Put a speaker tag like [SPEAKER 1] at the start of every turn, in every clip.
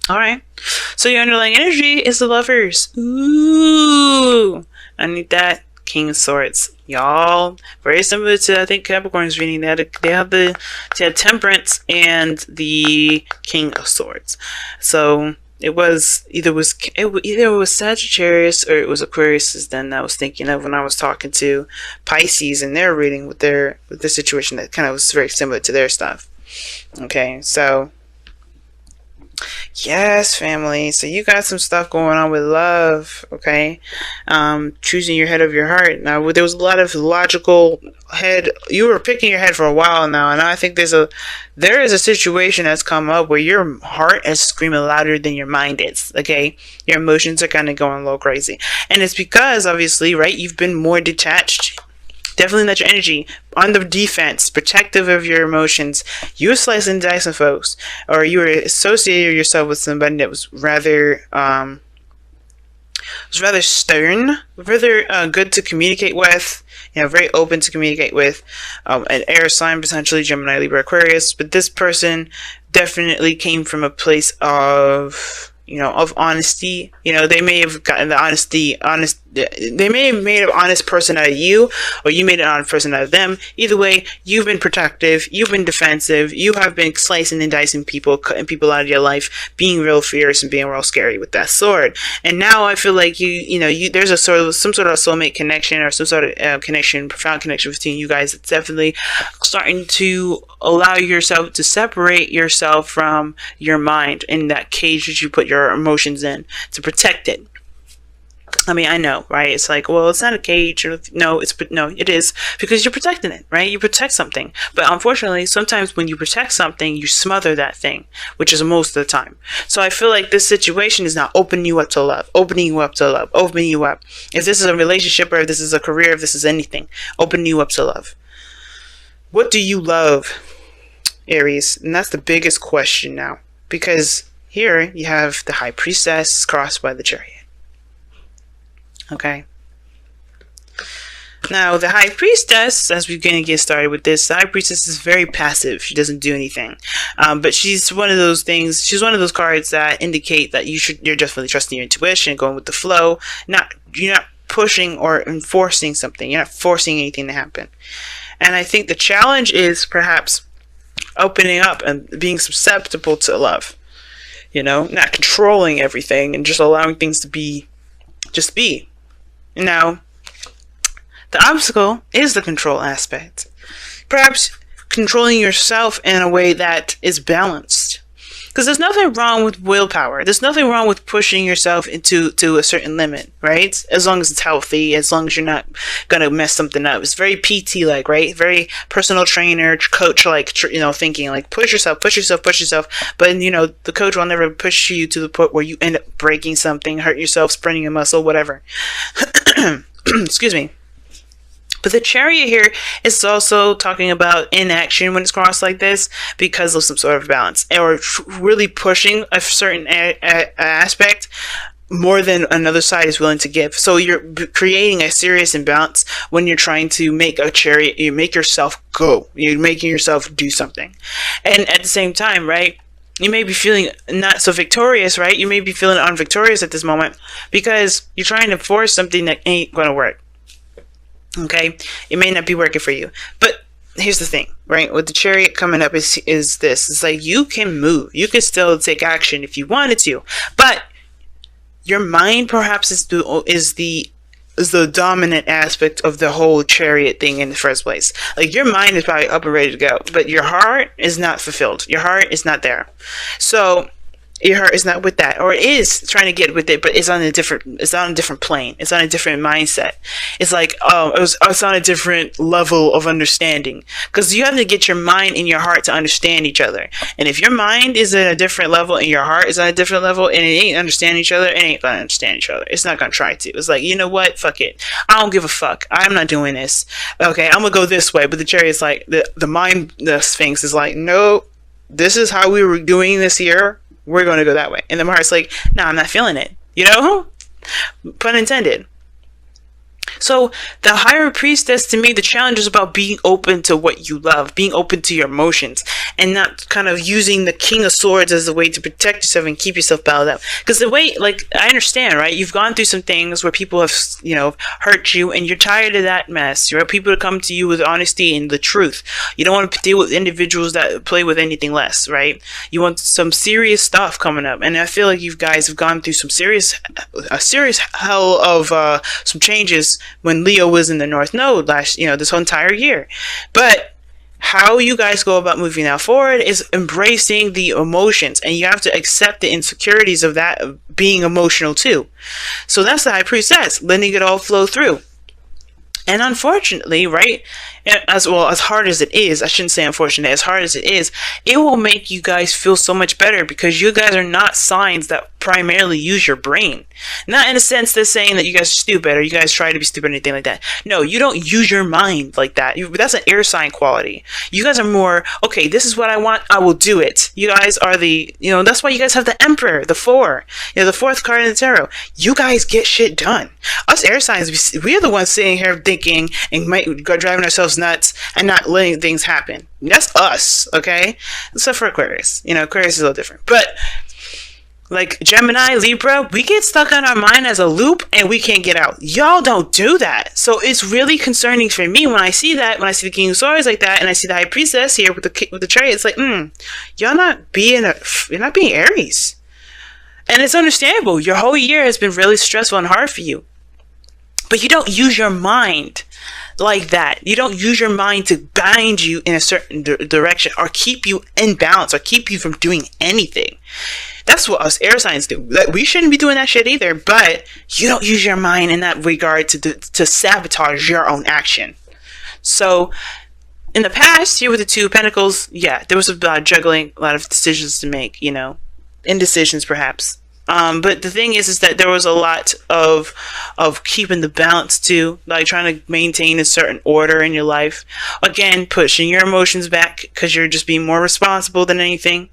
[SPEAKER 1] All right. So your underlying energy is the Lovers. Ooh. I need that. King of Swords. Y'all, very similar to, I think, Capricorn's reading. They have Temperance and the King of Swords. So it was either it was Sagittarius or it was Aquarius. Then I was thinking of when I was talking to Pisces and their reading with the situation that kind of was very similar to their stuff. Okay, so yes, family. So you got some stuff going on with love, okay? Choosing your head over your heart. Now, there was a lot of logical head. You were picking your head for a while now, and I think there is a situation that's come up where your heart is screaming louder than your mind is, okay? Your emotions are kind of going a little crazy. And it's because, obviously, right, you've been more detached. Definitely let your energy on the defense, protective of your emotions. You were slicing and dicing folks, or you were associating yourself with somebody that was rather stern, rather good to communicate with. You know, very open to communicate with. An air sign, potentially Gemini, Libra, Aquarius. But this person definitely came from a place of, of honesty. They may have gotten they may have made an honest person out of you, or you made an honest person out of them. Either way, you've been protective, you've been defensive, you have been slicing and dicing people, cutting people out of your life, being real fierce and being real scary with that sword. And now I feel like there's some sort of soulmate connection, or some sort of profound connection between you guys. It's definitely starting to allow yourself to separate yourself from your mind in that cage that you put your emotions in to protect it. I mean, I know, right? It's like, well, it's not a cage. No, it is, because you're protecting it, right? You protect something. But unfortunately, sometimes when you protect something, you smother that thing, which is most of the time. So I feel like this situation is now opening you up to love, opening you up. If this is a relationship, or if this is a career, if this is anything, opening you up to love. What do you love, Aries? And that's the biggest question now, because here you have the High Priestess crossed by the Chariot. Okay. Now, the High Priestess, as we're going to get started with this, the High Priestess is very passive. She doesn't do anything. But she's one of those things, she's one of those cards that indicate that you're definitely trusting your intuition, going with the flow. You're not pushing or enforcing something. You're not forcing anything to happen. And I think the challenge is perhaps opening up and being susceptible to love. Not controlling everything and just allowing things to be. Now, the obstacle is the control aspect. Perhaps controlling yourself in a way that is balanced. Because there's nothing wrong with willpower. There's nothing wrong with pushing yourself into a certain limit, right? As long as it's healthy, as long as you're not going to mess something up. It's very PT-like, right? Very personal trainer, coach-like, thinking like push yourself. But, the coach will never push you to the point where you end up breaking something, hurt yourself, spraining a muscle, whatever. Excuse me. But the Chariot here is also talking about inaction when it's crossed like this, because of some sort of balance, or really pushing a certain aspect more than another side is willing to give. So you're creating a serious imbalance when you're trying to make a chariot. You make yourself go. You're making yourself do something. And at the same time, right, you may be feeling not so victorious, right? You may be feeling unvictorious at this moment because you're trying to force something that ain't going to work. Okay? It may not be working for you. But here's the thing, right? With the Chariot coming up is this. It's like you can move. You can still take action if you wanted to. But your mind perhaps is the dominant aspect of the whole Chariot thing in the first place. Like, your mind is probably up and ready to go, but your heart is not fulfilled. Your heart is not there. So your heart is not with that, or it is trying to get with it, but it's on a different plane. It's on a different mindset. It's like, it's on a different level of understanding, because you have to get your mind and your heart to understand each other. And if your mind is at a different level and your heart is on a different level, and it ain't understanding each other, it ain't gonna understand each other. It's not gonna try to. It's like, you know what? Fuck it. I don't give a fuck. I'm not doing this. Okay, I'm gonna go this way. But the Chariot's like, the mind, the Sphinx is like, no, this is how we were doing this here. We're going to go that way. And the heart's like, no, I'm not feeling it. Pun intended. So the higher priestess, to me, the challenge is about being open to what you love, being open to your emotions, and not kind of using the King of Swords as a way to protect yourself and keep yourself balled up. Because the way, like, I understand, right? You've gone through some things where people have, hurt you, and you're tired of that mess. You want people to come to you with honesty and the truth. You don't want to deal with individuals that play with anything less, right? You want some serious stuff coming up, and I feel like you guys have gone through a serious hell of some changes when Leo was in the North Node this whole entire year. But how you guys go about moving now forward is embracing the emotions, and you have to accept the insecurities of that being emotional too. So that's the High Priestess, letting it all flow through. And unfortunately, right, as hard as it is, I shouldn't say unfortunate, as hard as it will make you guys feel so much better, because you guys are not signs that primarily use your brain. Not in a sense that's saying that you guys are stupid or you guys try to be stupid or anything like that. No, you don't use your mind like that. That's an air sign quality. You guys are more, okay, this is what I want, I will do it. You guys are that's why you guys have the Emperor, the Four, the fourth card in the tarot. You guys get shit done. Us air signs, we are the ones sitting here thinking and might go driving ourselves nuts and not letting things happen. That's us, okay? Except for Aquarius. Aquarius is a little different. But like Gemini, Libra, we get stuck on our mind as a loop and we can't get out. Y'all don't do that. So it's really concerning for me when I see that, when I see the King of Swords like that, and I see the High Priestess here with the chariot. It's like, you're not being Aries. And it's understandable. Your whole year has been really stressful and hard for you. But you don't use your mind like that. You don't use your mind to bind you in a certain direction or keep you in balance or keep you from doing anything. That's what us air signs do. We shouldn't be doing that shit either, but you don't use your mind in that regard to sabotage your own action. So in the past, here with the Two of Pentacles, there was a lot of juggling, a lot of decisions to make, indecisions perhaps. But the thing is that there was a lot of keeping the balance too, like trying to maintain a certain order in your life. Again, pushing your emotions back because you're just being more responsible than anything.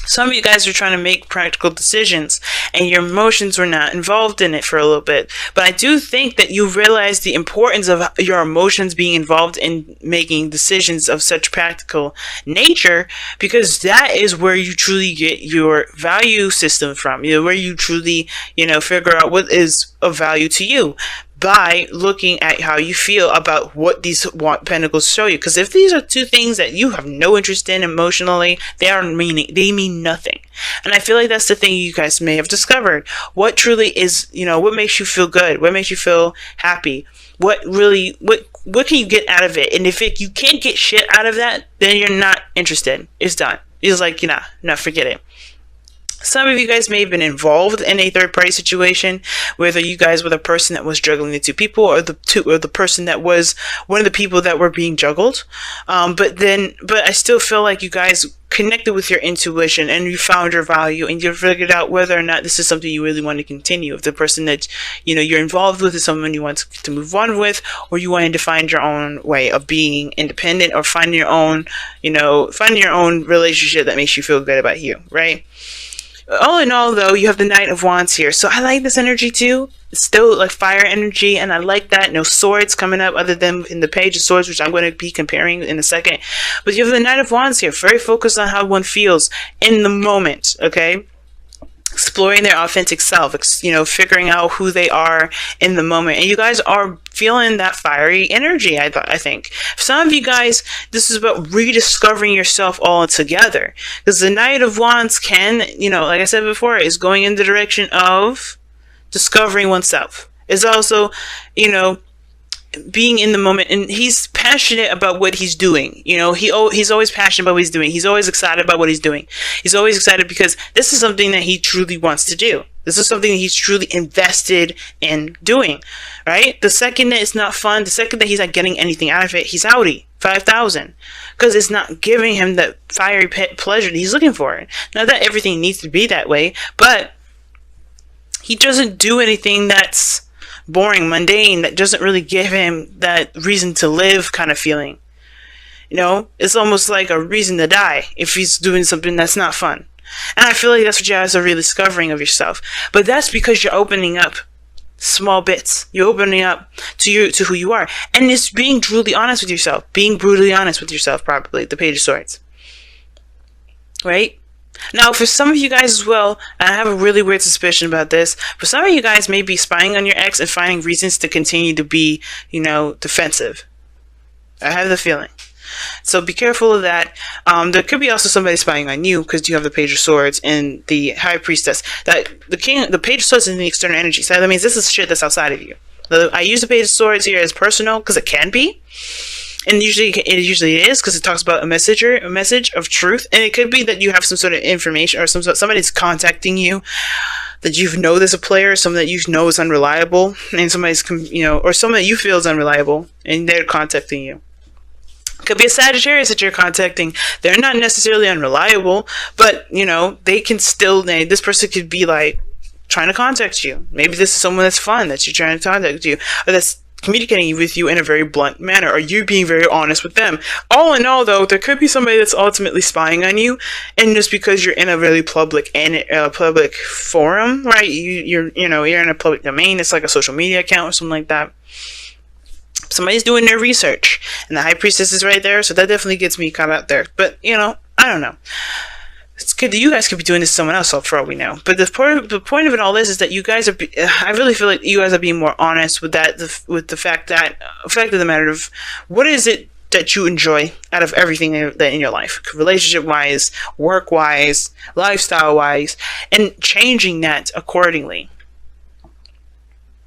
[SPEAKER 1] Some of you guys are trying to make practical decisions and your emotions were not involved in it for a little bit. But I do think that you realize the importance of your emotions being involved in making decisions of such practical nature, because that is where you truly get your value system from. Where you truly, figure out what is of value to you, by looking at how you feel about what these pentacles show you. Because if these are two things that you have no interest in emotionally, they mean nothing. And I feel like that's the thing you guys may have discovered. What truly is, what makes you feel good? What makes you feel happy? What can you get out of it? And if you can't get shit out of that, then you're not interested. It's done. It's like, forget it. Some of you guys may have been involved in a third-party situation, whether you guys were the person that was juggling the two people, or the person that was one of the people that were being juggled. But I still feel like you guys connected with your intuition and you found your value and you figured out whether or not this is something you really want to continue. If the person that you're involved with is someone you want to move on with, or you wanted to find your own way of being independent, or finding your own relationship that makes you feel good about you, right? All in all, though, you have the Knight of Wands here. So I like this energy, too. It's still like fire energy, and I like that. No swords coming up other than in the Page of Swords, which I'm going to be comparing in a second. But you have the Knight of Wands here. Very focused on how one feels in the moment, okay? Exploring their authentic self, figuring out who they are in the moment. And you guys are feeling that fiery energy, I think. For some of you guys, this is about rediscovering yourself all together. Because the Knight of Wands can, like I said before, is going in the direction of discovering oneself. It's also, being in the moment, and he's passionate about what he's doing. He's always passionate about what he's doing. He's always excited about what he's doing. He's always excited because this is something that he truly wants to do. This is something that he's truly invested in doing, right? The second that it's not fun, the second that he's not getting anything out of it, he's outie. 5,000, because it's not giving him that fiery pleasure that he's looking for. Not that everything needs to be that way, but he doesn't do anything that's boring, mundane, that doesn't really give him that reason to live kind of feeling. It's almost like a reason to die if he's doing something that's not fun. And I feel like that's what you guys are really discovering of yourself. But that's because you're opening up small bits. You're opening up to who you are, and it's being brutally honest with yourself. Being brutally honest with yourself, probably the Page of Swords, right? Now, for some of you guys as well, I have a really weird suspicion about this. For some of you guys, may be spying on your ex and finding reasons to continue to be, defensive. I have the feeling. So be careful of that. There could be also somebody spying on you because you have the Page of Swords and the High Priestess. That the Page of Swords is in the external energy. So that means this is shit that's outside of you. I use the Page of Swords here as personal because it can be. And it usually is because it talks about a message of truth, and it could be that you have some sort of information or somebody's contacting you that you know there's a player, someone that you know is unreliable, and somebody's or someone that you feel is unreliable, and they're contacting you. It could be a Sagittarius that you're contacting. They're not necessarily unreliable, but they can still. This person could be like trying to contact you. Maybe this is someone that's fun that you're trying to contact you, or that's communicating with you in a very blunt manner, or you being very honest with them. All in all, though, there could be somebody that's ultimately spying on you, and just because you're in a really public forum, right? You're in a public domain. It's like a social media account or something like that. Somebody's doing their research, and the High Priestess is right there, so that definitely gets me caught out there. But I don't know. It's good that you guys could be doing this to someone else, for all we know. But the point of it all is that you guys are. I really feel like you guys are being more honest with that. With the fact of the matter of what is it that you enjoy out of everything that in your life, relationship wise, work wise, lifestyle wise, and changing that accordingly.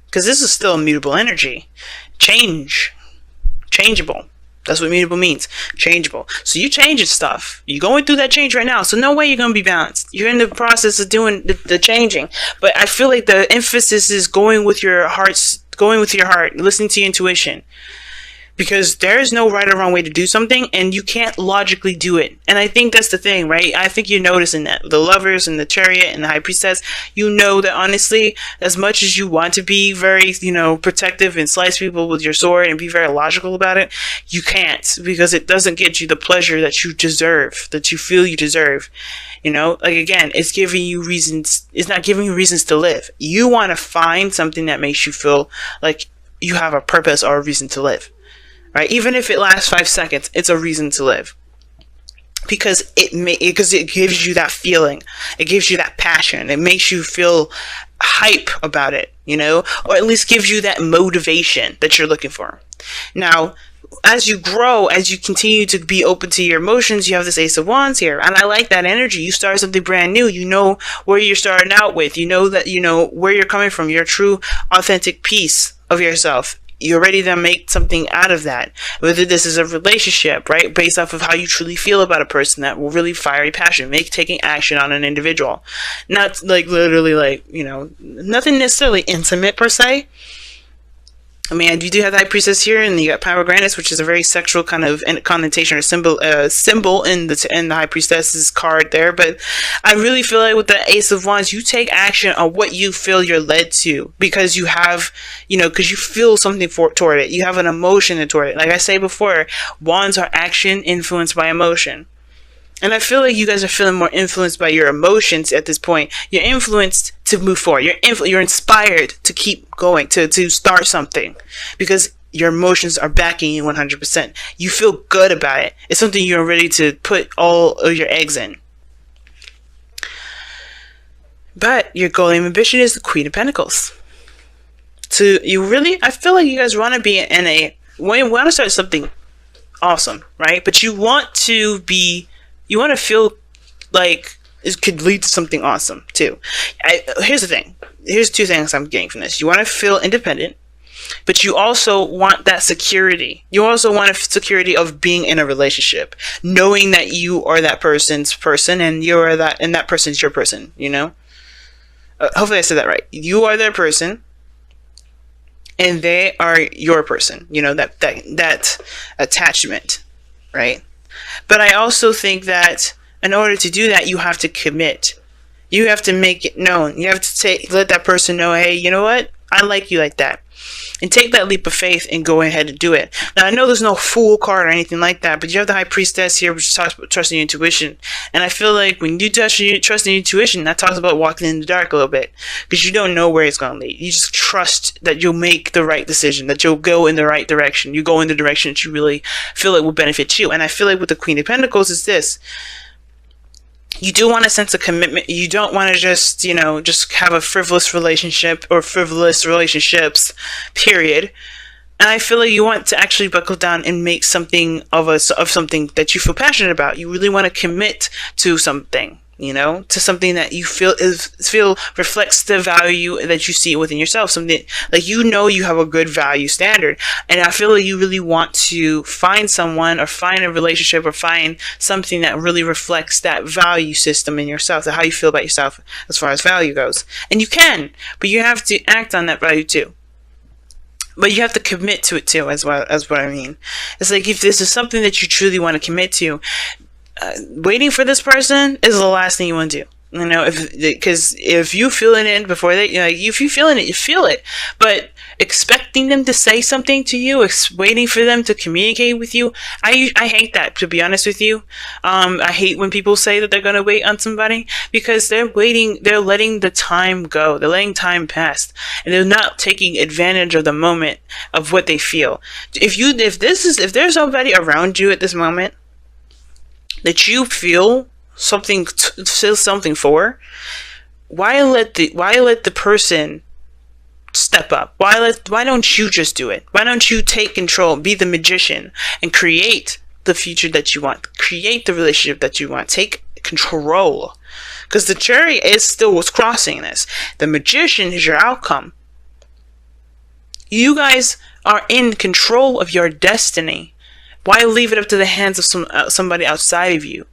[SPEAKER 1] Because this is still immutable energy. Changeable. That's what mutable means. Changeable. So you changing stuff. You're going through that change right now. So no way you're going to be balanced. You're in the process of doing the changing. But I feel like the emphasis is going with your heart, listening to your intuition. Because there is no right or wrong way to do something, and you can't logically do it. And I think that's the thing, right? I think you're noticing that. The Lovers and the Chariot and the High Priestess, that honestly, as much as you want to be very, protective and slice people with your sword and be very logical about it, you can't, because it doesn't get you the pleasure that you deserve, that you feel you deserve. Again, it's giving you reasons. It's not giving you reasons to live. You want to find something that makes you feel like you have a purpose or a reason to live. Right? Even if it lasts 5 seconds, it's a reason to live. Because it gives you that feeling. It gives you that passion. It makes you feel hype about it, or at least gives you that motivation that you're looking for. Now, as you grow, as you continue to be open to your emotions, you have this Ace of Wands here. And I like that energy. You start something brand new. You know where you're starting out with. You know that, where you're coming from. Your true, authentic piece of yourself. You're ready to make something out of that. Whether this is a relationship, right? Based off of how you truly feel about a person, that will really fiery passion, taking action on an individual. Not literally nothing necessarily intimate per se. I mean, you do have the High Priestess here, and you got Pomegranate, which is a very sexual kind of connotation or symbol in the High Priestess's card there. But I really feel like with the Ace of Wands, you take action on what you feel you're led to, because you have, because you feel something toward it. You have an emotion toward it. Like I say before, Wands are action influenced by emotion. And I feel like you guys are feeling more influenced by your emotions at this point. You're influenced to move forward. You're inspired to keep going, to start something, because your emotions are backing you 100%. You feel good about it. It's something you're ready to put all of your eggs in. But your goal and ambition is the Queen of Pentacles. So I feel like you guys want to be you want to start something awesome, right? But you want to feel like it could lead to something awesome too. Here's the thing. Here's 2 things I'm getting from this. You want to feel independent, but you also want that security. You also want a security of being in a relationship, knowing that you are that person's person, and that person's your person. Hopefully I said that right. You are their person, and they are your person. That attachment, right? But I also think that in order to do that, you have to commit. You have to make it known. You have to let that person know, hey, you know what? I like you like that. And take that leap of faith and go ahead and do it. Now, I know there's no fool card or anything like that, but you have the High Priestess here, which talks about trusting your intuition. And I feel like when you trust your intuition, that talks about walking in the dark a little bit. Because you don't know where it's going to lead. You just trust that you'll make the right decision, that you'll go in the right direction. You go in the direction that you really feel it will benefit you. And I feel like with the Queen of Pentacles is this. You do want a sense of commitment. You don't want to just, just have a frivolous relationship or frivolous relationships, period. And I feel like you want to actually buckle down and make something of something that you feel passionate about. You really want to commit to something, to something that you feel reflects the value that you see within yourself. Something like, you have a good value standard. And I feel like you really want to find someone or find a relationship or find something that really reflects that value system in yourself, how you feel about yourself as far as value goes. And you can, but you have to act on that value too. But you have to commit to it too, as well as what I mean. It's like, if this is something that you truly want to commit to, waiting for this person is the last thing you want to do. Because if you feel it before if you feel it, you feel it. But expecting them to say something to you, waiting for them to communicate with you, I hate that, to be honest with you. I hate when people say that they're going to wait on somebody, because they're letting the time go. They're letting time pass. And they're not taking advantage of the moment of what they feel. If there's somebody around you at this moment that you feel something for, why let the person step up? Why don't you just do it? Why don't you take control, be the magician, and create the future that you want, create the relationship that you want, take control? Because the Chariot is still what's crossing this. The Magician is your outcome. You guys are in control of your destiny. Why leave it up to the hands of somebody outside of you?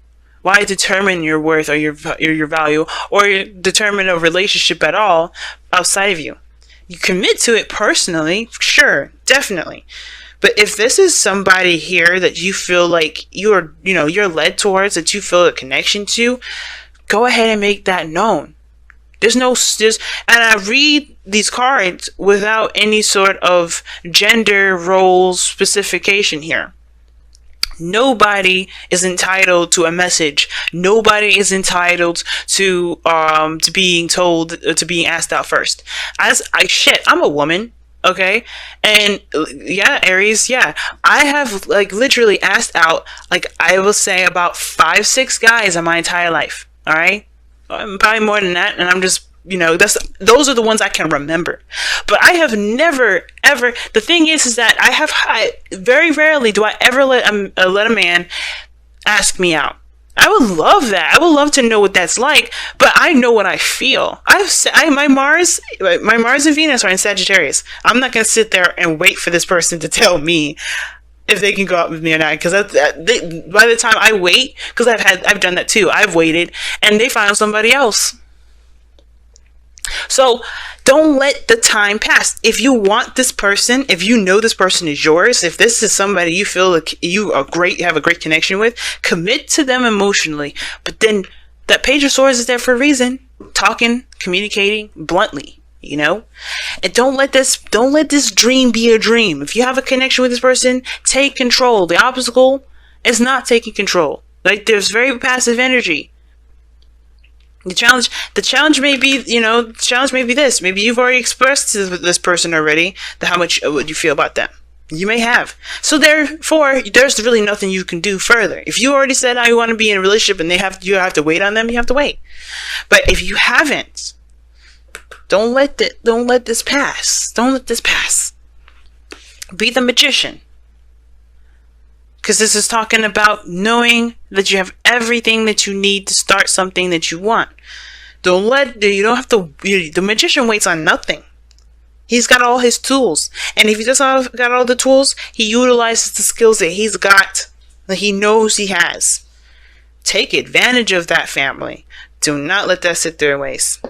[SPEAKER 1] Why determine your worth or your value, or determine a relationship at all outside of you? You commit to it personally, sure, definitely. But if this is somebody here that you feel like you're led towards, that you feel a connection to, go ahead and make that known. And I read these cards without any sort of gender role specification here. Nobody is entitled to a message. Nobody is entitled to being asked out first. I'm a woman, okay? And yeah, Aries, yeah. I have literally asked out, I will say, about 5-6 guys in my entire life. All right? Probably more than that, and I'm just those are the ones I can remember. But I have never, ever, the thing is that I very rarely do I ever let a man ask me out. I would love that. I would love to know what that's like, but I know what I feel. My Mars and Venus are in Sagittarius. I'm not going to sit there and wait for this person to tell me if they can go out with me or not, because by the time I wait, because I've done that too. I've waited and they found somebody else. So don't let the time pass. If you want this person, if you know this person is yours, if this is somebody you feel like you have a great connection with, commit to them emotionally. But then that Page of Swords is there for a reason. Talking, communicating bluntly, and don't let this dream be a dream. If you have a connection with this person, take control. The obstacle is not taking control. There's very passive energy. The challenge may be, this. Maybe you've already expressed to this person already how much what you feel about them. You may have. So therefore, there's really nothing you can do further. If you already said I want to be in a relationship and you have to wait on them, you have to wait. But if you haven't, don't let this pass. Don't let this pass. Be the magician. Because this is talking about knowing that you have everything that you need to start something that you want. The magician waits on nothing. He's got all his tools. And if he doesn't got all the tools, he utilizes the skills that he's got, that he knows he has. Take advantage of that, family. Do not let that sit there and waste.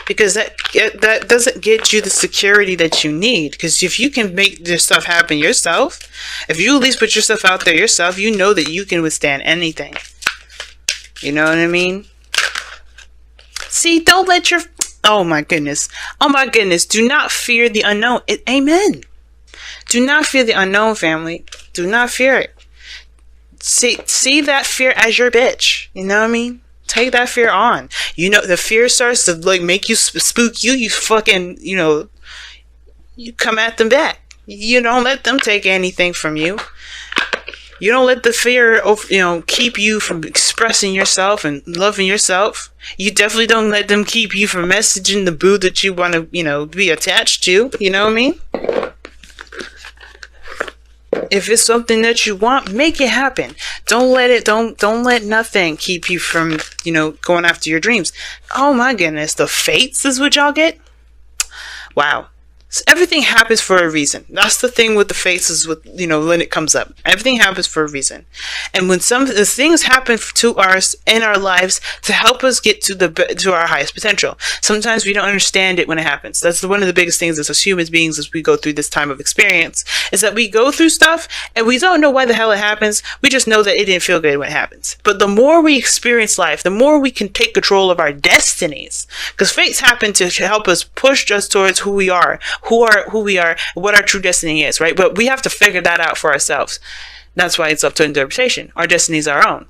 [SPEAKER 1] Because that doesn't get you the security that you need. Because if you can make this stuff happen yourself, if you at least put yourself out there yourself, you know that you can withstand anything. You know what I mean? See, don't let Oh my goodness. Oh my goodness. Do not fear the unknown. Amen. Do not fear the unknown, family. Do not fear it. See that fear as your bitch. You know what I mean? Take that fear on. You know, the fear starts to like make you spook you. You fucking, you come at them back. You don't let them take anything from you. You don't let the fear keep you from expressing yourself and loving yourself. You definitely don't let them keep you from messaging the boo that you want to, be attached to. You know what I mean? If it's something that you want, make it happen. Don't let nothing keep you from, going after your dreams. Oh my goodness, the fates is what y'all get? Wow. So everything happens for a reason. That's the thing with the faces, with when it comes up. Everything happens for a reason. And when some of the things happen to us in our lives to help us get to our highest potential. Sometimes we don't understand it when it happens. That's one of the biggest things as human beings as we go through this time of experience, is that we go through stuff and we don't know why the hell it happens. We just know that it didn't feel good when it happens. But the more we experience life, the more we can take control of our destinies. Because fates happen to help us push us towards who we are, who we are, what our true destiny is, right? But we have to figure that out for ourselves. That's why it's up to interpretation. Our destiny is our own.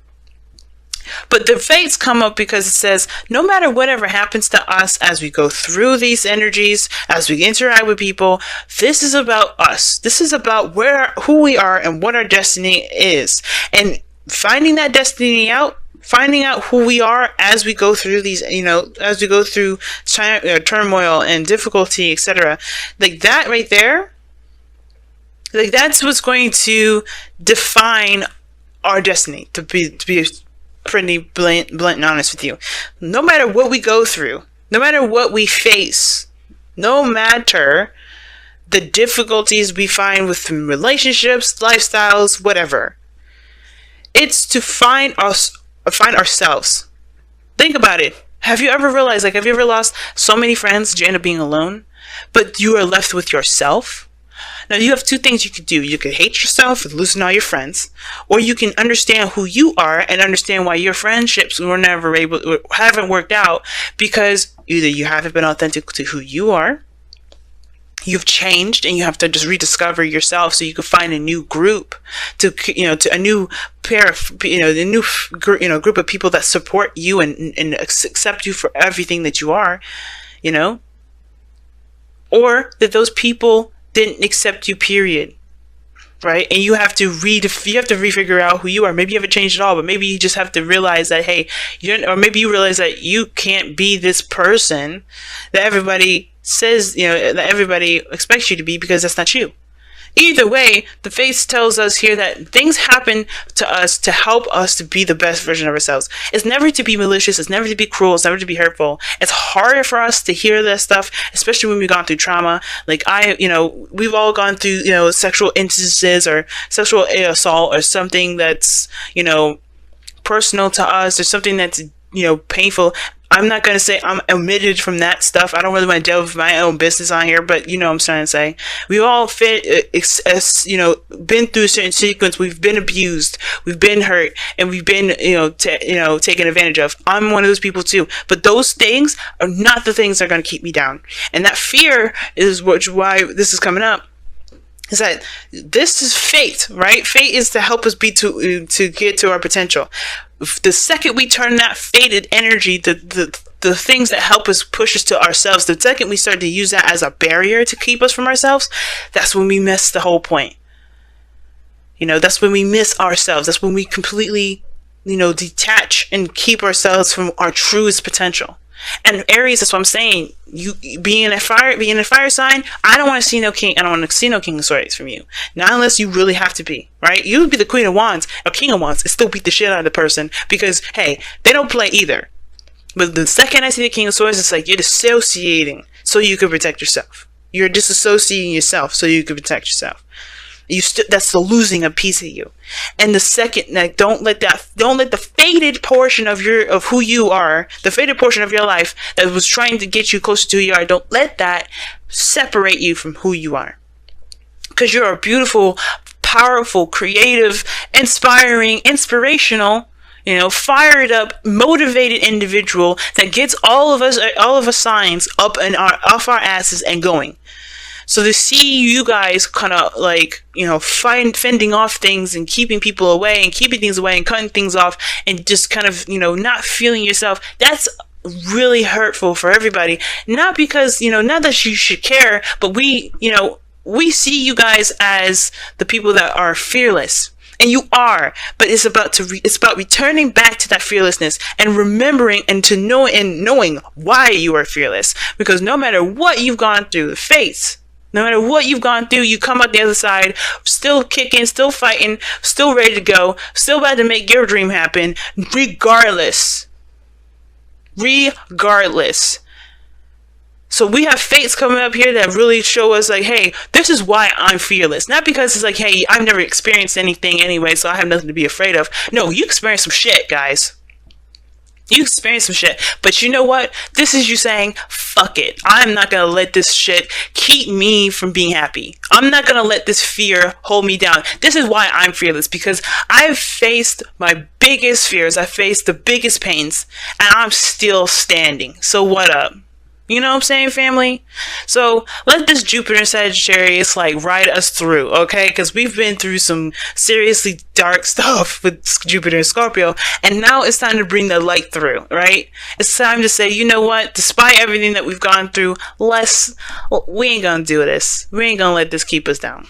[SPEAKER 1] But the fates come up because it says, no matter whatever happens to us as we go through these energies, as we interact with people, this is about us. This is about who we are and what our destiny is. And finding that destiny out, finding out who we are as we go through these, as we go through turmoil and difficulty, etc. Like that right there, like that's what's going to define our destiny, to be pretty blunt and honest with you. No matter what we go through, no matter what we face, no matter the difficulties we find with relationships, lifestyles, whatever, it's to find ourselves. Think about it. Have you ever realized, have you ever lost so many friends that you end up being alone, but you are left with yourself? Now, you have two things you could do. You could hate yourself and losing all your friends, or you can understand who you are and understand why your friendships haven't worked out, because either you haven't been authentic to who you are, you've changed, and you have to just rediscover yourself so you can find a new group, to a new pair of, the new group of people that support you and accept you for everything that you are, or that those people didn't accept you, period. Right? And you have to refigure out who you are. Maybe you haven't changed at all, but maybe you just have to realize that, hey, or maybe you realize that you can't be this person that everybody says, that everybody expects you to be, because that's not you. Either way, the faith tells us here that things happen to us to help us to be the best version of ourselves. It's never to be malicious. It's never to be cruel. It's never to be hurtful. It's harder for us to hear that stuff, especially when we've gone through trauma. Like we've all gone through, sexual instances or sexual assault or something that's, personal to us, or something that's, painful. I'm not going to say I'm omitted from that stuff. I don't really want to delve my own business on here, but what I'm trying to say. We all been through a certain sequence. We've been abused, we've been hurt, and we've been, taken advantage of. I'm one of those people too. But those things are not the things that are going to keep me down. And that fear is why this is coming up. Is that this is fate, right? Fate is to help us to get to our potential. The second we turn that fated energy, the things that help us push us to ourselves, the second we start to use that as a barrier to keep us from ourselves, that's when we miss the whole point. That's when we miss ourselves. That's when we completely, detach and keep ourselves from our truest potential. And Aries, that's what I'm saying. You being a fire sign, I don't want to see no king. I don't want to see no king of swords from you. Not unless you really have to be, right? You would be the queen of wands or king of wands and still beat the shit out of the person, because hey, they don't play either. But the second I see the king of swords, it's like you're dissociating so you can protect yourself. You're disassociating yourself so you can protect yourself. That's the losing a piece of you. And the second, don't let the faded portion of who you are, the faded portion of your life that was trying to get you closer to who you are, don't let that separate you from who you are. Because you're a beautiful, powerful, creative, inspiring, inspirational, fired up, motivated individual that gets all of us signs up and off our asses and going. So to see you guys kind of like, fending off things and keeping people away and keeping things away and cutting things off and just kind of, not feeling yourself, that's really hurtful for everybody. Not because, not that you should care, but we see you guys as the people that are fearless. And you are, but it's about returning back to that fearlessness and remembering and knowing why you are fearless. Because no matter what you've gone through, no matter what you've gone through, you come out the other side, still kicking, still fighting, still ready to go, still about to make your dream happen, regardless. So we have fates coming up here that really show us like, hey, this is why I'm fearless. Not because it's like, hey, I've never experienced anything anyway, so I have nothing to be afraid of. No, you experienced some shit, guys. You experienced some shit. But you know what? This is you saying, fuck it. I'm not going to let this shit keep me from being happy. I'm not going to let this fear hold me down. This is why I'm fearless, because I've faced my biggest fears. I faced the biggest pains, and I'm still standing. So what up? You know what I'm saying, family? So let this Jupiter and Sagittarius ride us through, okay? Because we've been through some seriously dark stuff with Jupiter and Scorpio, and now it's time to bring the light through, right? It's time to say, you know what? Despite everything that we've gone through, we ain't gonna do this. We ain't gonna let this keep us down.